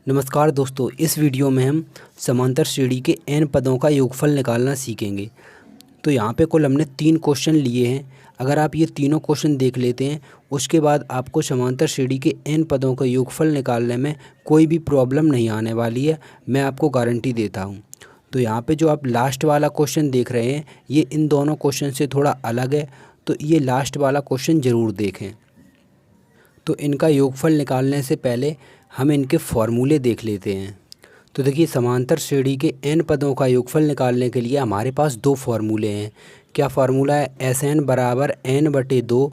नमस्कार दोस्तों, इस वीडियो में हम समांतर श्रेणी के n पदों का योगफल निकालना सीखेंगे। तो यहाँ पे कुल हमने 3 क्वेश्चन लिए हैं। अगर आप ये तीनों क्वेश्चन देख लेते हैं, उसके बाद आपको समांतर श्रेणी के n पदों का योगफल निकालने में कोई भी प्रॉब्लम नहीं आने वाली है, मैं आपको गारंटी देता हूँ। तो यहाँ पे जो आप लास्ट वाला क्वेश्चन देख रहे हैं, ये इन दोनों क्वेश्चन से थोड़ा अलग है, तो ये लास्ट वाला क्वेश्चन ज़रूर देखें। तो इनका योगफल निकालने से पहले हम इनके फॉर्मूले देख लेते हैं। तो देखिए, समांतर श्रेणी के n पदों का योगफल निकालने के लिए हमारे पास 2 फार्मूले हैं। क्या फार्मूला है? Sn बराबर n/2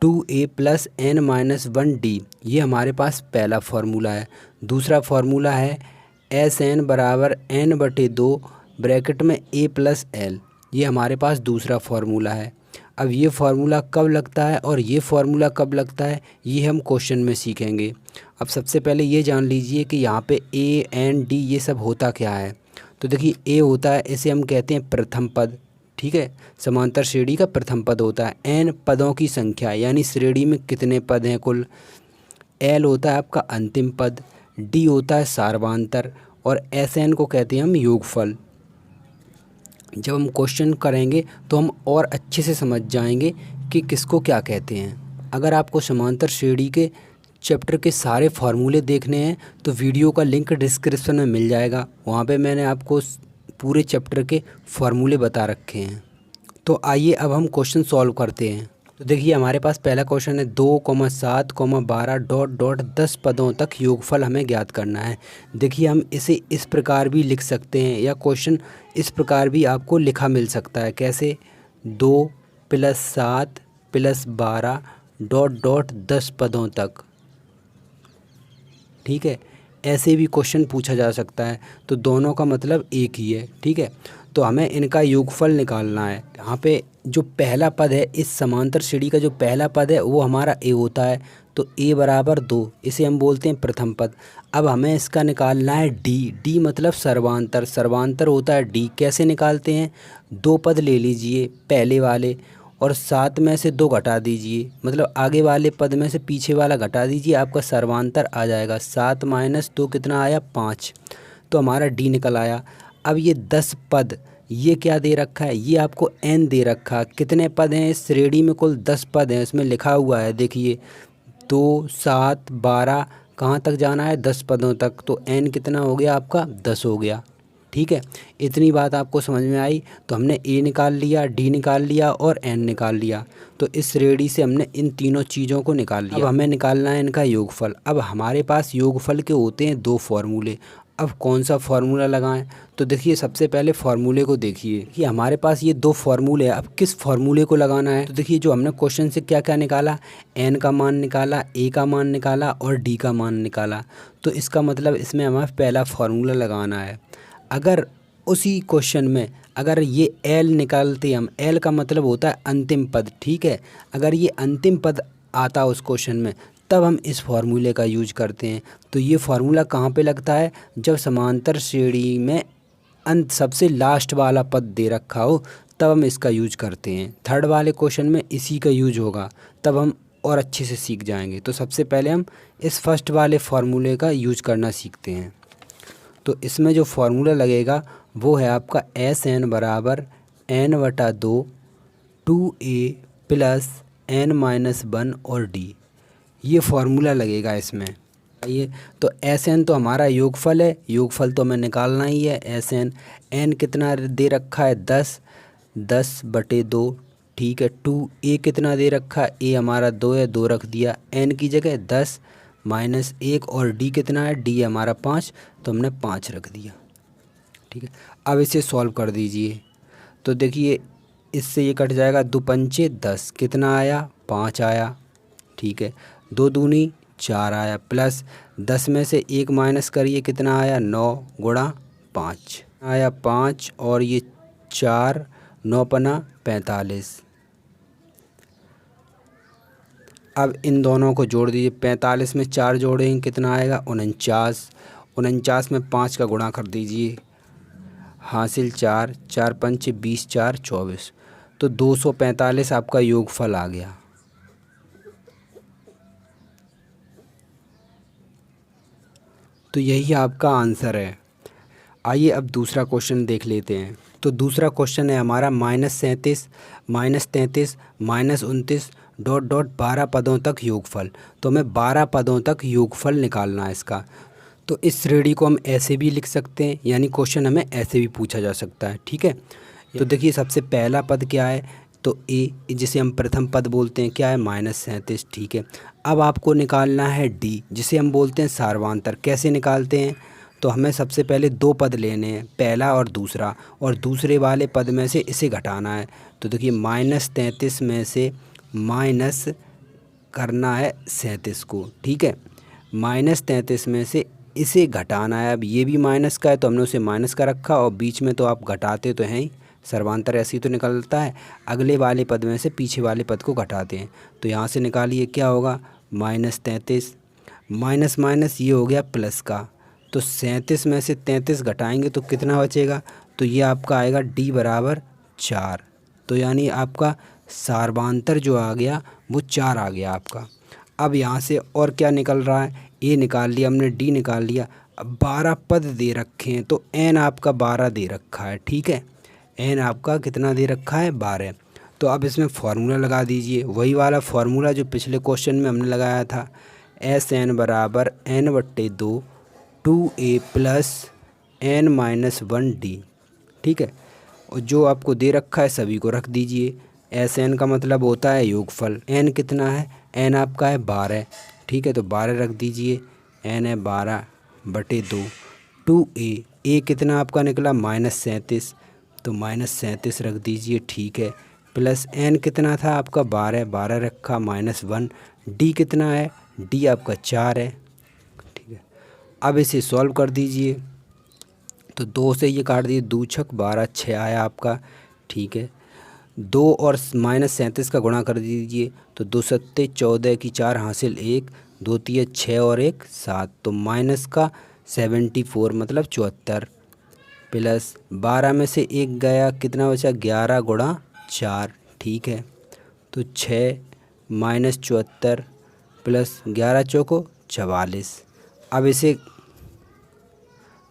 2a प्लस n-1d, ये हमारे पास पहला फार्मूला है। दूसरा फार्मूला है Sn बराबर n/2 ब्रैकेट में a प्लस l, ये हमारे पास दूसरा फार्मूला है। अब ये फार्मूला कब लगता है और ये फार्मूला कब लगता है, ये हम क्वेश्चन में सीखेंगे। अब सबसे पहले ये जान लीजिए कि यहाँ पे a n d ये सब होता क्या है। तो देखिए, a होता है, इसे हम कहते हैं प्रथम पद, ठीक है, समांतर श्रेणी का प्रथम पद होता है। n पदों की संख्या यानी श्रेणी में कितने पद हैं कुल। l होता है आपका अंतिम पद, d होता है सार्वधातर और Sn को कहते हैं हम योगफल। जब हम क्वेश्चन करेंगे तो हम और अच्छे से समझ जाएंगे कि किसको क्या कहते हैं। अगर आपको समांतर श्रेणी के चैप्टर के सारे फार्मूले देखने हैं तो वीडियो का लिंक डिस्क्रिप्शन में मिल जाएगा, वहाँ पे मैंने आपको पूरे चैप्टर के फार्मूले बता रखे हैं। तो आइए अब हम क्वेश्चन सॉल्व करते हैं। तो देखिए, हमारे पास पहला क्वेश्चन है 2, 7, 12 ... 10 पदों तक योगफल हमें ज्ञात करना है। देखिए, हम इसे इस प्रकार भी लिख सकते हैं या क्वेश्चन इस प्रकार भी आपको लिखा मिल सकता है। कैसे? 2 + 7 + 12 ... 10 पदों तक, ठीक है, ऐसे भी क्वेश्चन पूछा जा सकता है। तो दोनों का मतलब एक ही है, ठीक है। तो हमें इनका योगफल निकालना है। यहाँ पे जो पहला पद है, इस समांतर श्रेणी का जो पहला पद है वो हमारा a होता है, तो a बराबर 2, इसे हम बोलते हैं प्रथम पद। अब हमें इसका निकालना है d मतलब सर्वांतर, सर्वांतर होता है d। कैसे निकालते हैं? 2 पद ले लीजिए पहले वाले और 7 में से 2 घटा दीजिए, मतलब आगे वाले पद में से पीछे वाला घटा दीजिए, आपका सर्वांतर आ जाएगा। 7 - 2 कितना आया? 5, तो हमारा d निकल आया। अब ये 10 पद, ये क्या दे रखा है? ये आपको n दे रखा है। कितने पद हैं इस श्रेणी में? कुल 10 पद हैं, इसमें लिखा हुआ है, देखिए 2, 7, 12, कहाँ तक जाना है? 10 पदों तक। तो n कितना हो गया आपका? 10 हो गया, ठीक है। इतनी बात आपको समझ में आई। तो हमने a निकाल लिया, d निकाल लिया और n निकाल लिया। तो इस श्रेणी से हमने इन तीनों चीज़ों को निकाल लिया। अब हमें निकालना है इनका योगफल। अब हमारे पास योगफल के होते हैं 2 फार्मूले। अब कौन सा फार्मूला लगाएं? तो देखिए, सबसे पहले फार्मूले को देखिए कि हमारे पास ये 2 फार्मूले हैं। अब किस फार्मूले को लगाना है? तो देखिए, जो हमने क्वेश्चन से क्या क्या निकाला, n का मान निकाला, a का मान निकाला और d का मान निकाला। तो इसका मतलब इसमें हमें पहला फार्मूला लगाना है। अगर उसी क्वेश्चन में अगर ये l निकालते हम, l का मतलब होता है अंतिम पद, ठीक है। अगर ये अंतिम पद आता उस क्वेश्चन में, तब हम इस फार्मूले का यूज करते हैं। तो ये फार्मूला कहाँ पे लगता है? जब समांतर श्रेणी में अंत सबसे लास्ट वाला पद दे रखा हो, तब हम इसका यूज करते हैं। थर्ड वाले क्वेश्चन में इसी का यूज होगा, तब हम और अच्छे से सीख जाएंगे। तो सबसे पहले हम इस फर्स्ट वाले फार्मूले का यूज करना सीखते हैं। तो इसमें जो फार्मूला लगेगा वो है आपका Sn बराबर n/2 2a प्लस n-1 और d, ये फार्मूला लगेगा इसमें। ये तो Sn तो हमारा योगफल है, योगफल तो हमें निकालना ही है। Sn n कितना दे रखा है? 10/2, ठीक है। 2a कितना दे रखा है? a हमारा 2 है, 2 रख दिया n की जगह, 10 - 1 और d कितना है? d हमारा 5, तो हमने 5 रख दिया, ठीक है। अब इसे सॉल्व कर दीजिए। तो देखिए, इससे ये कट जाएगा, 2 पंचे 10, कितना आया? 5 आया, ठीक है। 2 दूनी 4 आया, प्लस 10 में से 1 माइनस करिए, कितना आया? 9 × 5 आया 5, और ये 4, 9 पना 45। अब इन दोनों को जोड़ दीजिए, 45 में 4 जोड़ेंगे, कितना आएगा? 49। 49 में 5 का गुणा कर दीजिए, हासिल 4, 4 पंचे 20, 4 24। तो 245 आपका योगफल आ गया। तो यही आपका आंसर है। आइए अब दूसरा क्वेश्चन देख लेते हैं। तो दूसरा क्वेश्चन है हमारा -37 -33 -29 डॉट डॉट 12 पदों तक योगफल। तो हमें 12 पदों तक योगफल निकालना है इसका। तो इस श्रेणी को हम ऐसे भी लिख सकते हैं, यानी क्वेश्चन हमें ऐसे भी पूछा जा सकता है। ठीक है, तो देखिए सबसे पहला पद क्या है, तो ए, जिसे हम प्रथम पद बोलते हैं, क्या है -37। ठीक है, अब आपको निकालना है डी, जिसे हम बोलते हैं सार्वांतर। कैसे निकालते हैं, तो हमें सबसे पहले दो पद लेने हैं, पहला और दूसरा, और दूसरे वाले पद में से इसे घटाना है। तो देखिए -33 में से माइनस करना है 37 को। ठीक है, -33 में से इसे घटाना है। अब ये भी माइनस का है तो हमने उसे माइनस का रखा, और बीच में तो आप घटाते तो हैं ही, सर्वांतर ऐसे ही तो निकलता है। अगले वाले पद में से पीछे वाले पद को घटाते हैं। तो यहाँ से निकालिए क्या होगा, -33 माइनस माइनस ये हो गया प्लस का। तो 37 में से 33 घटाएंगे तो कितना बचेगा, तो ये आपका आएगा डी बराबर 4। तो यानी आपका सार्वांतर जो आ गया वो 4 आ गया आपका। अब यहाँ से और क्या निकल रहा है, ए निकाल लिया हमने, डी निकाल लिया। अब 12 पद दे रखे हैं तो एन आपका 12 दे रखा है। ठीक है, एन आपका कितना दे रखा है, 12। तो अब इसमें फार्मूला लगा दीजिए, वही वाला फार्मूला जो पिछले क्वेश्चन में हमने लगाया था, एस एन बराबर n/2 2a प्लस n-1d। ठीक है, और जो आपको दे रखा है सभी को रख दीजिए। एस एन का मतलब होता है योगफल। एन कितना है, एन आपका है 12। ठीक है, तो 12 रख दीजिए, एन है 12/2 2a, ए कितना आपका निकला -37, तो -37 रख दीजिए। ठीक है, प्लस एन कितना था आपका 12 रखा, -1, डी कितना है, डी आपका 4 है। ठीक है, अब इसे सॉल्व कर दीजिए। तो 2 से ये काट दिए, 2 छक 12 6 आया आपका। ठीक है, 2 और -37 का गुणा कर दीजिए, तो 2 सत्ते 14 की 4 हासिल 1, 2 तिये 6 और 1 7, तो माइनस का 74 मतलब 74, प्लस 12 में से 1 गया, कितना बचा 11 गुणा 4। ठीक है, तो 6 माइनस 74 प्लस 11 चौको 44। अब इसे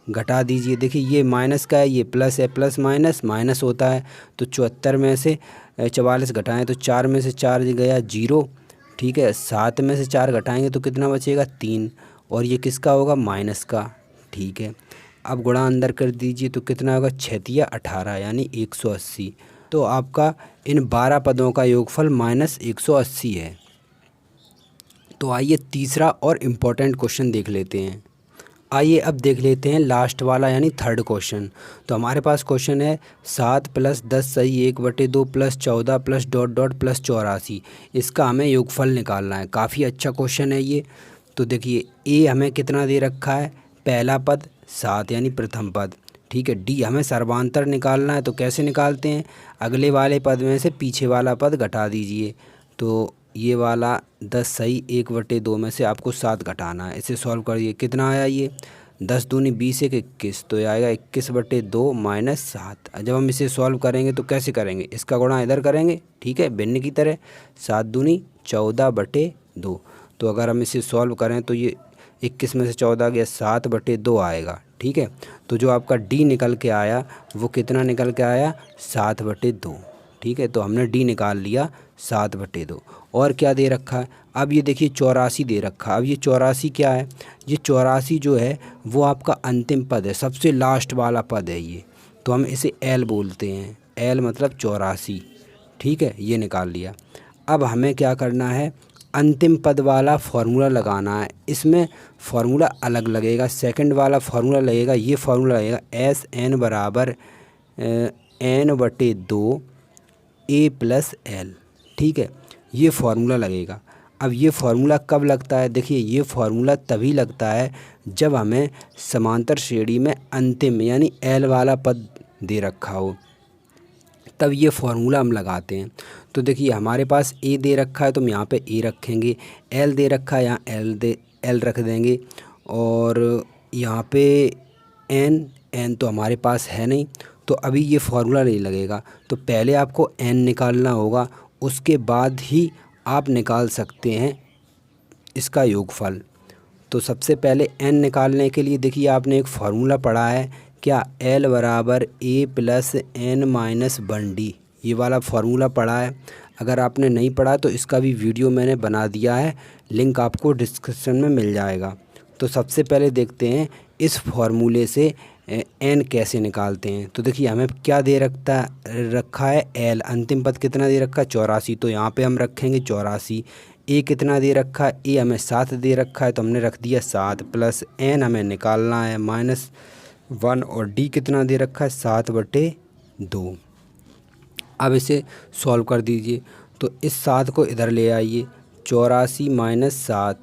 घटा दीजिए। देखिए ये माइनस का है, ये प्लस है, प्लस माइनस माइनस होता है। तो 74 में से 44 घटाएं तो 4 में से 4 गया 0। ठीक है, 7 में से 4 घटाएंगे तो कितना बचेगा 3, और ये किसका होगा, माइनस का। ठीक है, अब गुणा अंदर कर दीजिए तो कितना होगा, 6 × 18 यानी 180। तो आपका इन 12 पदों का योगफल -180 है। तो आइए तीसरा और इम्पोर्टेंट क्वेश्चन देख लेते हैं। आइए अब देख लेते हैं लास्ट वाला यानी थर्ड क्वेश्चन। तो हमारे पास क्वेश्चन है 7 + 10 सही 1/2 plus 14 plus dot dot plus 84। इसका हमें योगफल निकालना है। काफ़ी अच्छा क्वेश्चन है ये। तो देखिए ए हमें कितना दे रखा है, पहला पद 7 यानी प्रथम पद। ठीक है, डी हमें सर्वांतर निकालना है। तो कैसे निकालते हैं, अगले वाले पद में से पीछे वाला पद घटा दीजिए। तो ये वाला 10 सही 1/2 में से आपको 7 घटाना है। इसे सॉल्व करिए, कितना आया ये 10 दूनी 20 1 21, तो ये आएगा 21/2 - 7। जब हम इसे सॉल्व करेंगे तो कैसे करेंगे, इसका गुणा इधर करेंगे। ठीक है, भिन्न की तरह 7 दूनी 14/2। तो अगर हम इसे सॉल्व करें तो ये 21 में से 14 गया 7/2 आएगा। ठीक है, तो जो आपका डी निकल के आया वो कितना निकल के आया, 7/2। ठीक है, तो हमने डी निकाल लिया 7/2। और क्या दे रखा है, अब ये देखिए 84 दे रखा है। अब ये 84 क्या है, ये 84 जो है वो आपका अंतिम पद है, सबसे लास्ट वाला पद है ये। तो हम इसे एल बोलते हैं, एल मतलब 84। ठीक है, ये निकाल लिया। अब हमें क्या करना है, अंतिम पद वाला फार्मूला लगाना है। इसमें फार्मूला अलग लगेगा, सेकंड वाला फार्मूला लगेगा, ये फार्मूला लगेगा SN बराबर n/2 a + l। ठीक है, ये फार्मूला लगेगा। अब ये फार्मूला कब लगता है, देखिए ये फार्मूला तभी लगता है जब हमें समांतर श्रेणी में अंतिम यानी एल वाला पद दे रखा हो, तब ये फार्मूला हम लगाते हैं। तो देखिए हमारे पास ए दे रखा है तो हम यहाँ पे ए रखेंगे, एल दे रखा है यहाँ एल रख देंगे, और यहाँ पे एन तो हमारे पास है नहीं, तो अभी ये फार्मूला नहीं लगेगा। तो पहले आपको एन निकालना होगा, उसके बाद ही आप निकाल सकते हैं इसका योगफल। तो सबसे पहले n निकालने के लिए देखिए आपने एक फार्मूला पढ़ा है क्या, L बराबर A plus n minus 1D, ये वाला फार्मूला पढ़ा है। अगर आपने नहीं पढ़ा तो इसका भी वीडियो मैंने बना दिया है, लिंक आपको डिस्क्रिप्शन में मिल जाएगा। तो सबसे पहले देखते हैं इस फार्मूले से n कैसे निकालते हैं। तो देखिए हमें क्या दे रखा है L, अंतिम पद कितना दे रखा है 84, तो यहाँ पे हम रखेंगे 84। A कितना दे रखा है, A हमें 7 दे रखा है तो हमने रख दिया 7, प्लस n हमें निकालना है -1, और D कितना दे रखा है 7/2। अब इसे सॉल्व कर दीजिए। तो इस 7 को इधर ले आइए, 84 माइनस 7,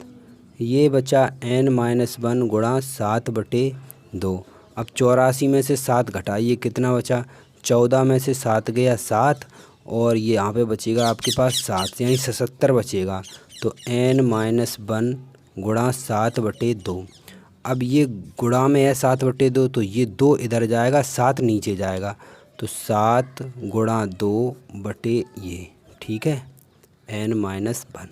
ये बचा n-1 गुणा 7/2। अब 84 में से 7 घटाइए, कितना बचा, 14 में से 7 गया 7, और ये यहाँ पे बचेगा आपके पास 7, यानी 77 बचेगा। तो n-1 गुणा 7/2। अब ये गुणा में है 7/2, तो ये 2 इधर जाएगा, 7 नीचे जाएगा, तो 7 गुणा 2 ये, ठीक है, n-1।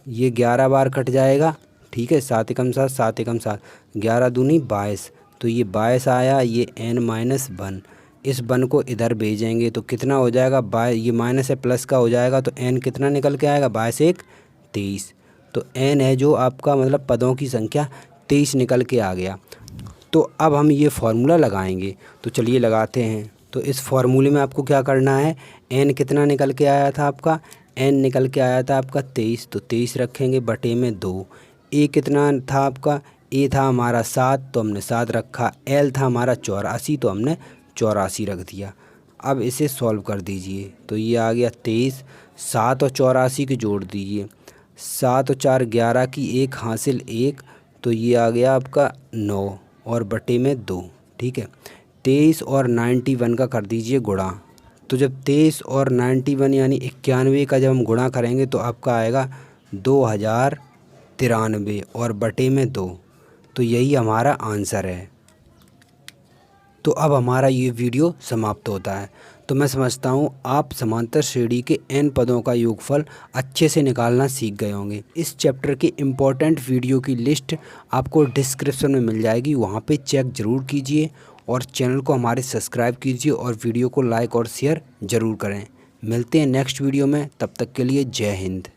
ये 11 बार कट जाएगा, ठीक है, 7 एकम 7, 7 एकम 7, 11 दूनी 22, तो ये 22 आया, ये n-1। इस 1 को इधर भेजेंगे तो कितना हो जाएगा, 22, ये माइनस है प्लस का हो जाएगा, तो n कितना निकल के आएगा, 22×1 23। तो n है जो आपका मतलब पदों की संख्या 23 निकल के आ गया। तो अब हम ये फार्मूला लगाएंगे, तो चलिए लगाते हैं। तो इस फार्मूले में आपको क्या करना है, n कितना निकल के आया था आपका, n निकल के आया था आपका 23, तो 23 रखेंगे बटे में 2। a कितना था आपका, a था हमारा 7, तो हमने 7 रखा। l था हमारा 84, तो हमने 84 रख दिया। अब इसे सॉल्व कर दीजिए, तो ये आ गया 23, 7 और 84 के जोड़ दीजिए, 7 और 4 11 की 1 हासिल 1, तो ये आ गया आपका 9 और बटे में 2, ठीक है। 23 और 91 का कर दीजिए गुणा, तो जब 23 और 91 यानी 91 का जब हम गुणा करेंगे तो आपका आएगा 2093 और बटे में 2, तो यही हमारा आंसर है। तो अब हमारा ये वीडियो समाप्त होता है। तो मैं समझता हूँ आप समांतर श्रेणी के n पदों का योगफल अच्छे से निकालना सीख गए होंगे। इस चैप्टर के इम्पोर्टेंट वीडियो की लिस्ट आपको डिस्क्रिप्शन में मिल जाएगी, वहाँ पे चेक ज़रूर कीजिए, और चैनल को हमारे सब्सक्राइब कीजिए, और वीडियो को लाइक और शेयर ज़रूर करें। मिलते हैं नेक्स्ट वीडियो में, तब तक के लिए जय हिंद।